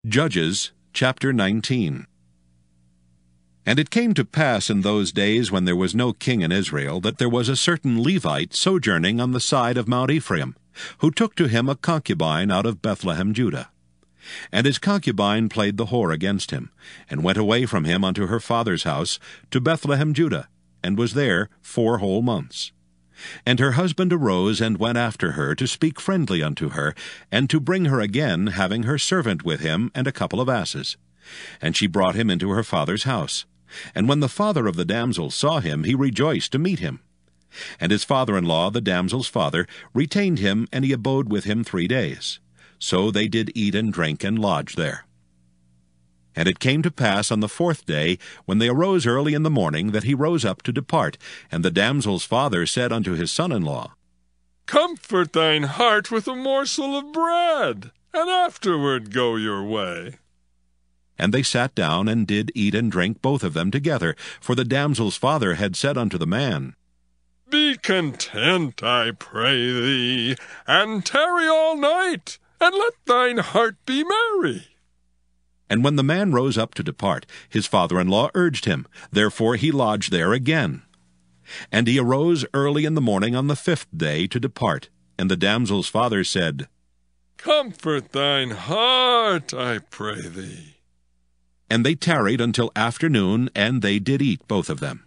Judges chapter 19. And it came to pass in those days, when there was no king in Israel, that there was a certain Levite sojourning on the side of Mount Ephraim, who took to him a concubine out of Bethlehem, Judah. And his concubine played the whore against him, and went away from him unto her father's house to Bethlehem, Judah, and was there 4 whole months. And her husband arose and went after her to speak friendly unto her, and to bring her again, having her servant with him and a couple of asses. And she brought him into her father's house. And when the father of the damsel saw him, he rejoiced to meet him. And his father-in-law, the damsel's father, retained him, and he abode with him 3 days. So they did eat and drink and lodge there. And it came to pass on the 4th day, when they arose early in the morning, that he rose up to depart. And the damsel's father said unto his son-in-law, Comfort thine heart with a morsel of bread, and afterward go your way. And they sat down, and did eat and drink both of them together. For the damsel's father had said unto the man, Be content, I pray thee, and tarry all night, and let thine heart be merry. And when the man rose up to depart, his father-in-law urged him. Therefore he lodged there again. And he arose early in the morning on the 5th day to depart. And the damsel's father said, Comfort thine heart, I pray thee. And they tarried until afternoon, and they did eat both of them.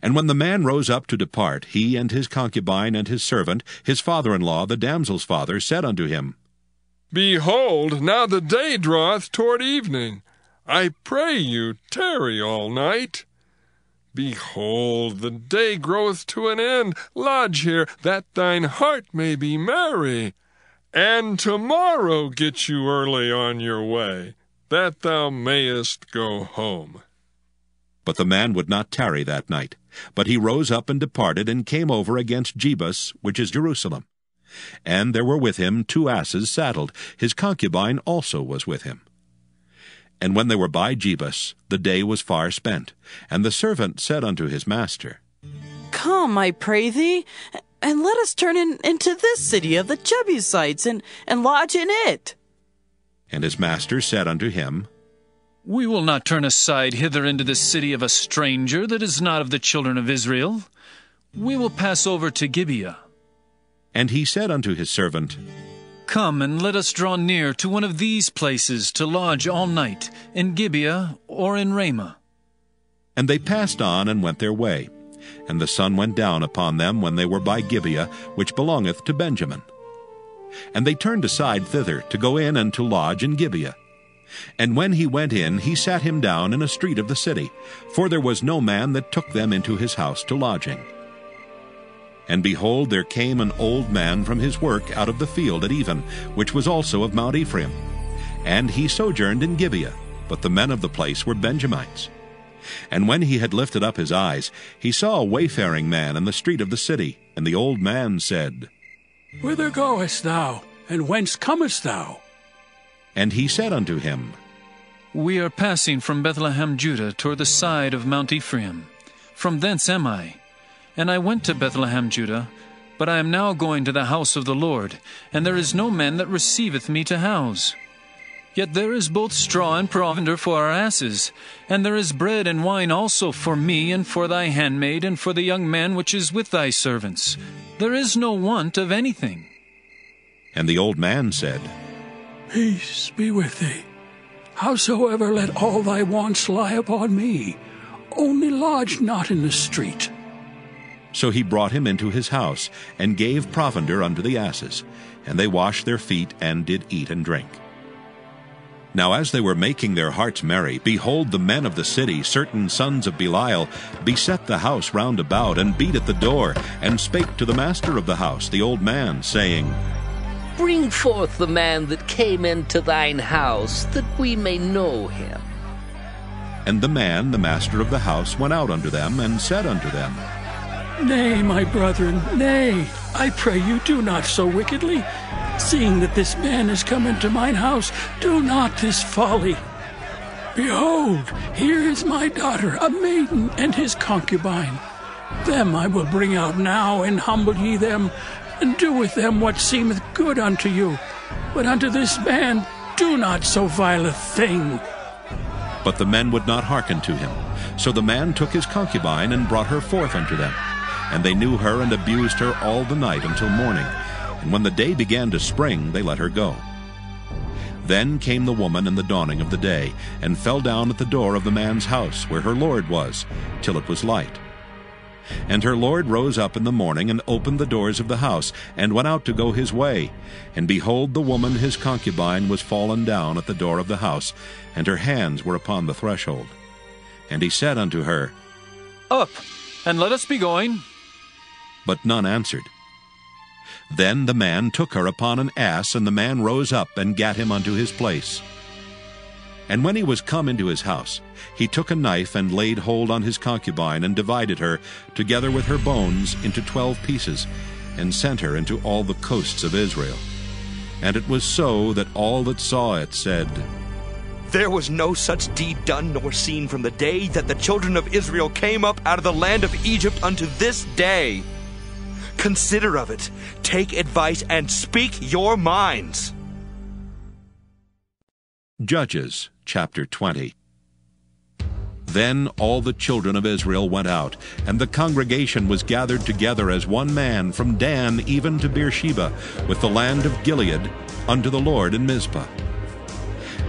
And when the man rose up to depart, he and his concubine and his servant, his father-in-law, the damsel's father, said unto him, Behold, now the day draweth toward evening. I pray you, tarry all night. Behold, the day groweth to an end. Lodge here, that thine heart may be merry. And tomorrow get you early on your way, that thou mayest go home. But the man would not tarry that night, but he rose up and departed, and came over against Jebus, which is Jerusalem. And there were with him 2 asses saddled. His concubine also was with him. And when they were by Jebus, the day was far spent. And the servant said unto his master, Come, I pray thee, and let us turn into this city of the Jebusites, and lodge in it. And his master said unto him, We will not turn aside hither into the city of a stranger that is not of the children of Israel. We will pass over to Gibeah. And he said unto his servant, Come, and let us draw near to one of these places to lodge all night, in Gibeah or in Ramah. And they passed on, and went their way. And the sun went down upon them when they were by Gibeah, which belongeth to Benjamin. And they turned aside thither, to go in and to lodge in Gibeah. And when he went in, he sat him down in a street of the city, for there was no man that took them into his house to lodging. And behold, there came an old man from his work out of the field at even, which was also of Mount Ephraim. And he sojourned in Gibeah, but the men of the place were Benjamites. And when he had lifted up his eyes, he saw a wayfaring man in the street of the city. And the old man said, Whither goest thou, and whence comest thou? And he said unto him, We are passing from Bethlehem, Judah, toward the side of Mount Ephraim. From thence am I. And I went to Bethlehem, Judah, but I am now going to the house of the Lord, and there is no man that receiveth me to house. Yet there is both straw and provender for our asses, and there is bread and wine also for me, and for thy handmaid, and for the young man which is with thy servants. There is no want of anything. And the old man said, Peace be with thee. Howsoever, let all thy wants lie upon me. Only lodge not in the street. So he brought him into his house, and gave provender unto the asses. And they washed their feet, and did eat and drink. Now as they were making their hearts merry, behold, the men of the city, certain sons of Belial, beset the house round about, and beat at the door, and spake to the master of the house, the old man, saying, Bring forth the man that came into thine house, that we may know him. And the man, the master of the house, went out unto them, and said unto them, Nay, my brethren, nay, I pray you, do not so wickedly. Seeing that this man is come into mine house, do not this folly. Behold, here is my daughter, a maiden, and his concubine. Them I will bring out now, and humble ye them, and do with them what seemeth good unto you. But unto this man do not so vile a thing. But the men would not hearken to him. So the man took his concubine and brought her forth unto them. And they knew her and abused her all the night until morning. And when the day began to spring, they let her go. Then came the woman in the dawning of the day, and fell down at the door of the man's house, where her lord was, till it was light. And her lord rose up in the morning, and opened the doors of the house, and went out to go his way. And behold, the woman his concubine was fallen down at the door of the house, and her hands were upon the threshold. And he said unto her, Up, and let us be going. But none answered. Then the man took her upon an ass, and the man rose up and gat him unto his place. And when he was come into his house, he took a knife and laid hold on his concubine, and divided her, together with her bones, into 12 pieces, and sent her into all the coasts of Israel. And it was so that all that saw it said, There was no such deed done nor seen from the day that the children of Israel came up out of the land of Egypt unto this day. Consider of it, take advice, and speak your minds. Judges chapter 20. Then all the children of Israel went out, and the congregation was gathered together as one man from Dan even to Beersheba, with the land of Gilead, unto the Lord in Mizpah.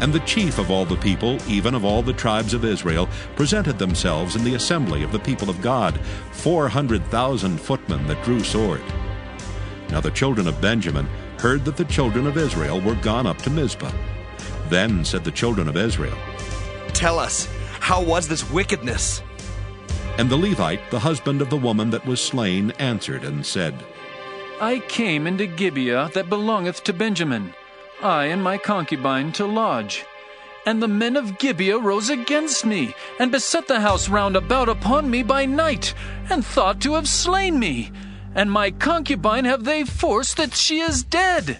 And the chief of all the people, even of all the tribes of Israel, presented themselves in the assembly of the people of God, 400,000 footmen that drew sword. Now the children of Benjamin heard that the children of Israel were gone up to Mizpah. Then said the children of Israel, Tell us, how was this wickedness? And the Levite, the husband of the woman that was slain, answered and said, I came into Gibeah that belongeth to Benjamin, I and my concubine to lodge. And the men of Gibeah rose against me, and beset the house round about upon me by night, and thought to have slain me. And my concubine have they forced that she is dead.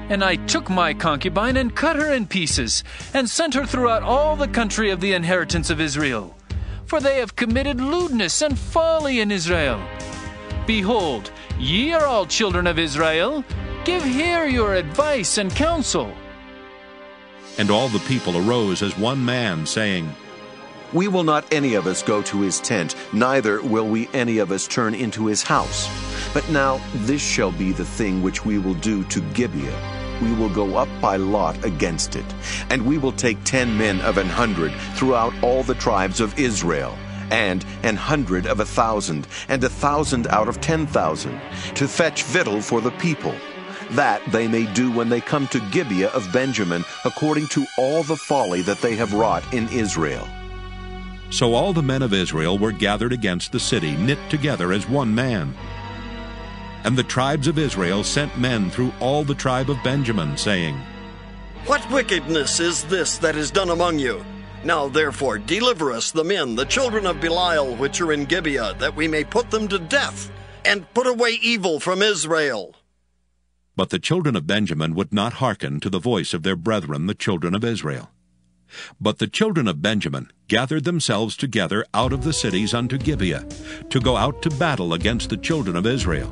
And I took my concubine and cut her in pieces, and sent her throughout all the country of the inheritance of Israel. For they have committed lewdness and folly in Israel. Behold, ye are all children of Israel. Give here your advice and counsel. And all the people arose as one man, saying, We will not any of us go to his tent, neither will we any of us turn into his house. But now this shall be the thing which we will do to Gibeah. We will go up by lot against it, and we will take 10 men of 100 throughout all the tribes of Israel, and 100 of 1,000, and 1,000 out of 10,000, to fetch victual for the people, that they may do when they come to Gibeah of Benjamin, according to all the folly that they have wrought in Israel. So all the men of Israel were gathered against the city, knit together as one man. And the tribes of Israel sent men through all the tribe of Benjamin, saying, What wickedness is this that is done among you? Now therefore deliver us the men, the children of Belial, which are in Gibeah, that we may put them to death, and put away evil from Israel. But the children of Benjamin would not hearken to the voice of their brethren, the children of Israel. But the children of Benjamin gathered themselves together out of the cities unto Gibeah, to go out to battle against the children of Israel.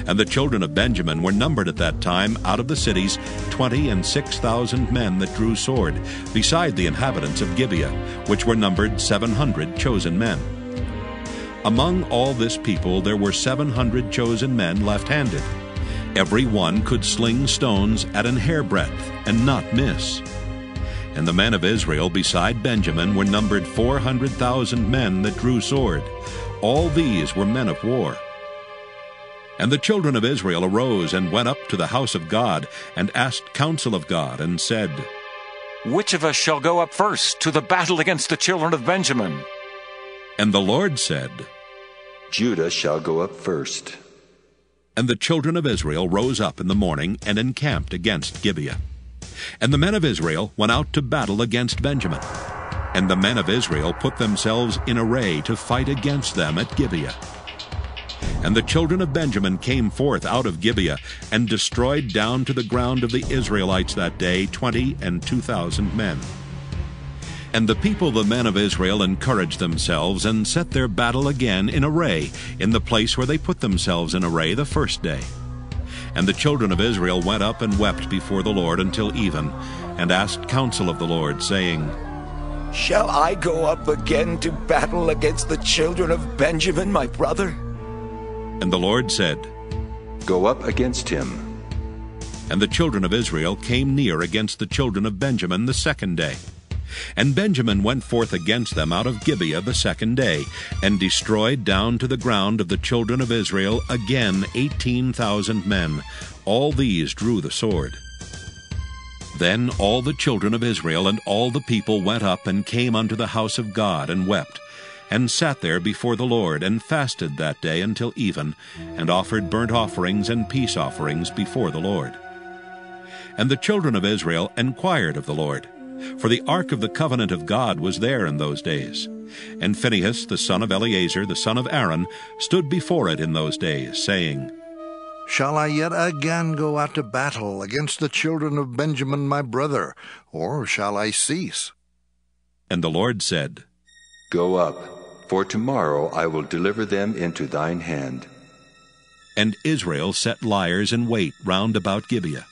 And the children of Benjamin were numbered at that time out of the cities 26,000 men that drew sword, beside the inhabitants of Gibeah, which were numbered 700 chosen men. Among all this people there were 700 chosen men left-handed. Every one could sling stones at an hairbreadth, and not miss. And the men of Israel beside Benjamin were numbered 400,000 men that drew sword. All these were men of war. And the children of Israel arose and went up to the house of God, and asked counsel of God, and said, Which of us shall go up first to the battle against the children of Benjamin? And the Lord said, Judah shall go up first. And the children of Israel rose up in the morning, and encamped against Gibeah. And the men of Israel went out to battle against Benjamin. And the men of Israel put themselves in array to fight against them at Gibeah. And the children of Benjamin came forth out of Gibeah, and destroyed down to the ground of the Israelites that day 22,000 men. And the people, the men of Israel, encouraged themselves, and set their battle again in array, in the place where they put themselves in array the first day. And the children of Israel went up and wept before the Lord until even, and asked counsel of the Lord, saying, Shall I go up again to battle against the children of Benjamin, my brother? And the Lord said, Go up against him. And the children of Israel came near against the children of Benjamin the second day. And Benjamin went forth against them out of Gibeah the second day, and destroyed down to the ground of the children of Israel again 18,000 men. All these drew the sword. Then all the children of Israel and all the people went up and came unto the house of God, and wept, and sat there before the Lord, and fasted that day until even, and offered burnt offerings and peace offerings before the Lord. And the children of Israel inquired of the Lord, for the ark of the covenant of God was there in those days. And Phinehas, the son of Eleazar, the son of Aaron, stood before it in those days, saying, Shall I yet again go out to battle against the children of Benjamin my brother, or shall I cease? And the Lord said, Go up, for tomorrow I will deliver them into thine hand. And Israel set liers in wait round about Gibeah.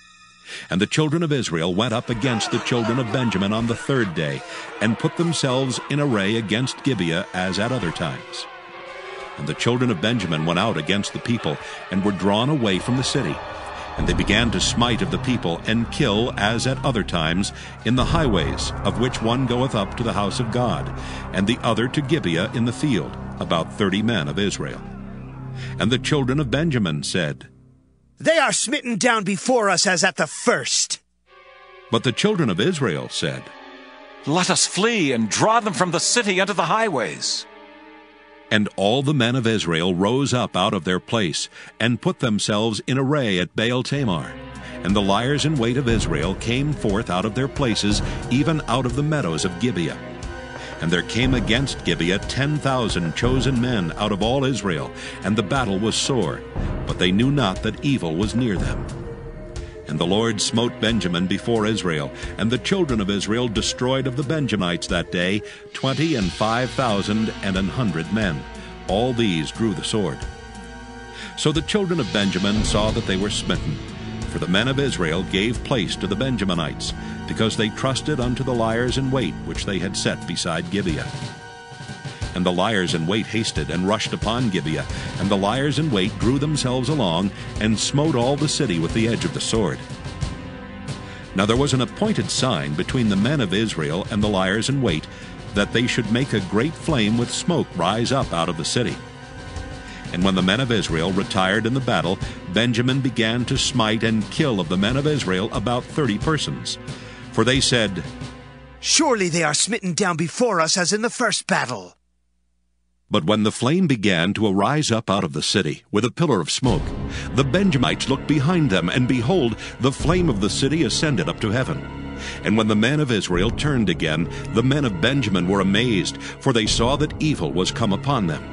And the children of Israel went up against the children of Benjamin on the third day, and put themselves in array against Gibeah as at other times. And the children of Benjamin went out against the people, and were drawn away from the city. And they began to smite of the people, and kill as at other times in the highways, of which one goeth up to the house of God, and the other to Gibeah in the field, about 30 men of Israel. And the children of Benjamin said, They are smitten down before us as at the first. But the children of Israel said, Let us flee and draw them from the city unto the highways. And all the men of Israel rose up out of their place, and put themselves in array at Baal-Tamar. And the liers in wait of Israel came forth out of their places, even out of the meadows of Gibeah. And there came against Gibeah 10,000 chosen men out of all Israel, and the battle was sore, but they knew not that evil was near them. And the Lord smote Benjamin before Israel, and the children of Israel destroyed of the Benjamites that day 25,100 men. All these drew the sword. So the children of Benjamin saw that they were smitten, for the men of Israel gave place to the Benjaminites, because they trusted unto the liers in wait which they had set beside Gibeah. And the liers in wait hasted and rushed upon Gibeah, and the liers in wait drew themselves along, and smote all the city with the edge of the sword. Now there was an appointed sign between the men of Israel and the liers in wait, that they should make a great flame with smoke rise up out of the city. And when the men of Israel retired in the battle, Benjamin began to smite and kill of the men of Israel about 30 persons. For they said, Surely they are smitten down before us as in the first battle. But when the flame began to arise up out of the city, with a pillar of smoke, the Benjamites looked behind them, and behold, the flame of the city ascended up to heaven. And when the men of Israel turned again, the men of Benjamin were amazed, for they saw that evil was come upon them.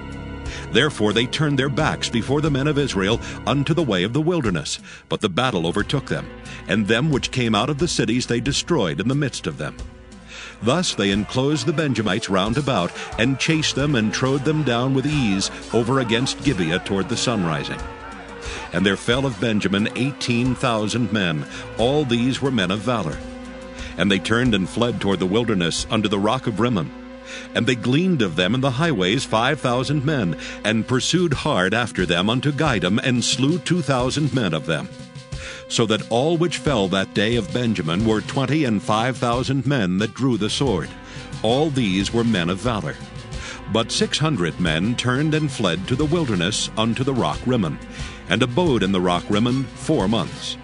Therefore they turned their backs before the men of Israel unto the way of the wilderness. But the battle overtook them, and them which came out of the cities they destroyed in the midst of them. Thus they enclosed the Benjamites round about, and chased them and trode them down with ease over against Gibeah toward the sunrising. And there fell of Benjamin 18,000 men. All these were men of valor. And they turned and fled toward the wilderness unto the rock of Rimmon. And they gleaned of them in the highways 5,000 men, and pursued hard after them unto Gidom, and slew 2,000 men of them. So that all which fell that day of Benjamin were 25,000 men that drew the sword. All these were men of valor. But 600 men turned and fled to the wilderness unto the rock Rimmon, and abode in the rock Rimmon 4 months.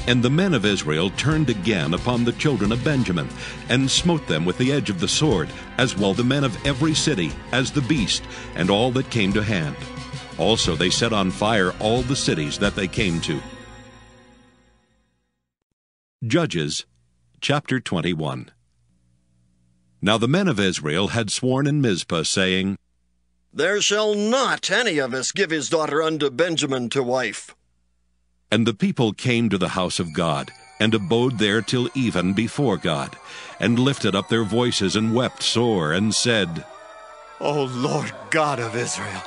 And the men of Israel turned again upon the children of Benjamin, and smote them with the edge of the sword, as well the men of every city, as the beast, and all that came to hand. Also they set on fire all the cities that they came to. Judges, chapter 21. Now the men of Israel had sworn in Mizpah, saying, There shall not any of us give his daughter unto Benjamin to wife. And the people came to the house of God, and abode there till even before God, and lifted up their voices, and wept sore, and said, O Lord God of Israel,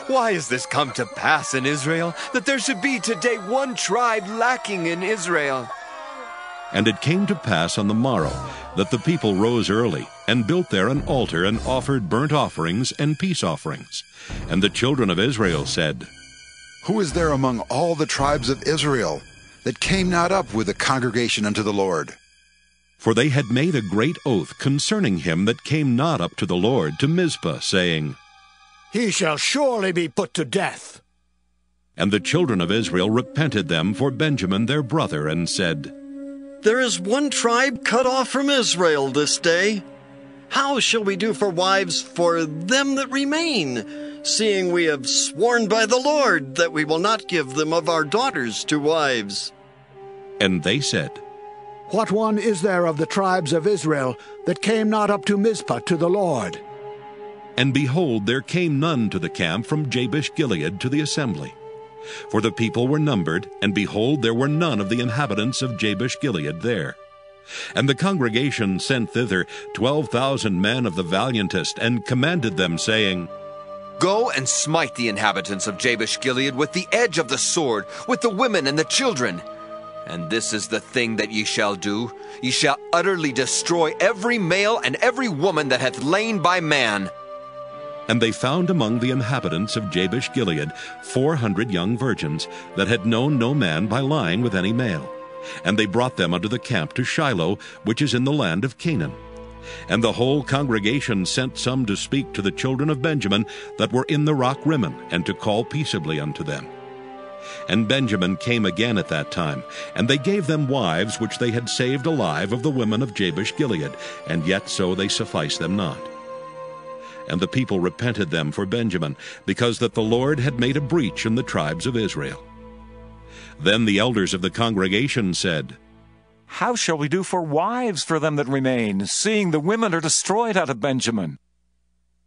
Why has this come to pass in Israel, that there should be today one tribe lacking in Israel? And it came to pass on the morrow that the people rose early, and built there an altar, and offered burnt offerings and peace offerings. And the children of Israel said, Who is there among all the tribes of Israel that came not up with the congregation unto the Lord? For they had made a great oath concerning him that came not up to the Lord to Mizpah, saying, He shall surely be put to death. And the children of Israel repented them for Benjamin their brother, and said, There is one tribe cut off from Israel this day. How shall we do for wives for them that remain, seeing we have sworn by the Lord that we will not give them of our daughters to wives? And they said, What one is there of the tribes of Israel that came not up to Mizpah to the Lord? And behold, there came none to the camp from Jabesh-Gilead to the assembly. For the people were numbered, and behold, there were none of the inhabitants of Jabesh-Gilead there. And the congregation sent thither 12,000 men of the valiantest, and commanded them, saying, Go and smite the inhabitants of Jabesh-Gilead with the edge of the sword, with the women and the children. And this is the thing that ye shall do. Ye shall utterly destroy every male and every woman that hath lain by man. And they found among the inhabitants of Jabesh-Gilead 400 young virgins, that had known no man by lying with any male. And they brought them unto the camp to Shiloh, which is in the land of Canaan. And the whole congregation sent some to speak to the children of Benjamin that were in the rock Rimmon, and to call peaceably unto them. And Benjamin came again at that time, and they gave them wives which they had saved alive of the women of Jabesh-Gilead, and yet so they sufficed them not. And the people repented them for Benjamin, because that the Lord had made a breach in the tribes of Israel. Then the elders of the congregation said, How shall we do for wives for them that remain, seeing the women are destroyed out of Benjamin?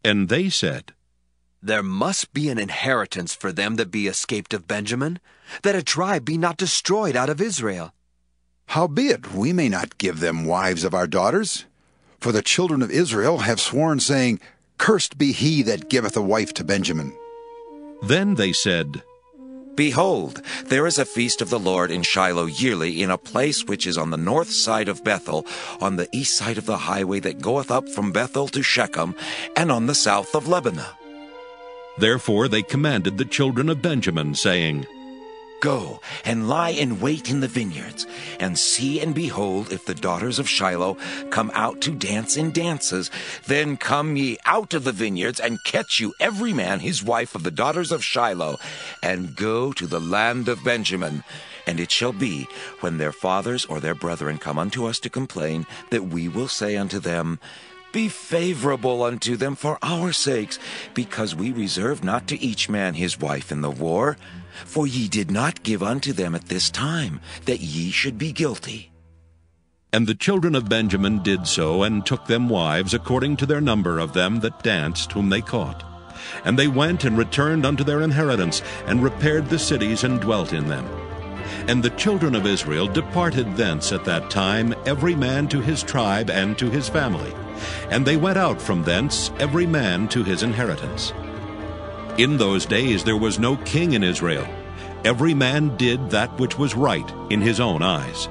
And they said, There must be an inheritance for them that be escaped of Benjamin, that a tribe be not destroyed out of Israel. Howbeit, we may not give them wives of our daughters. For the children of Israel have sworn, saying, Cursed be he that giveth a wife to Benjamin. Then they said, Behold, there is a feast of the Lord in Shiloh yearly, in a place which is on the north side of Bethel, on the east side of the highway that goeth up from Bethel to Shechem, and on the south of Lebanon. Therefore they commanded the children of Benjamin, saying, Go and lie in wait in the vineyards, and see and behold if the daughters of Shiloh come out to dance in dances. Then come ye out of the vineyards, and catch you every man his wife of the daughters of Shiloh, and go to the land of Benjamin. And it shall be, when their fathers or their brethren come unto us to complain, that we will say unto them, Be favorable unto them for our sakes, because we reserve not to each man his wife in the war. For ye did not give unto them at this time, that ye should be guilty. And the children of Benjamin did so, and took them wives according to their number of them that danced, whom they caught. And they went and returned unto their inheritance, and repaired the cities, and dwelt in them. And the children of Israel departed thence at that time, every man to his tribe and to his family. And they went out from thence, every man to his inheritance. In those days there was no king in Israel. Every man did that which was right in his own eyes.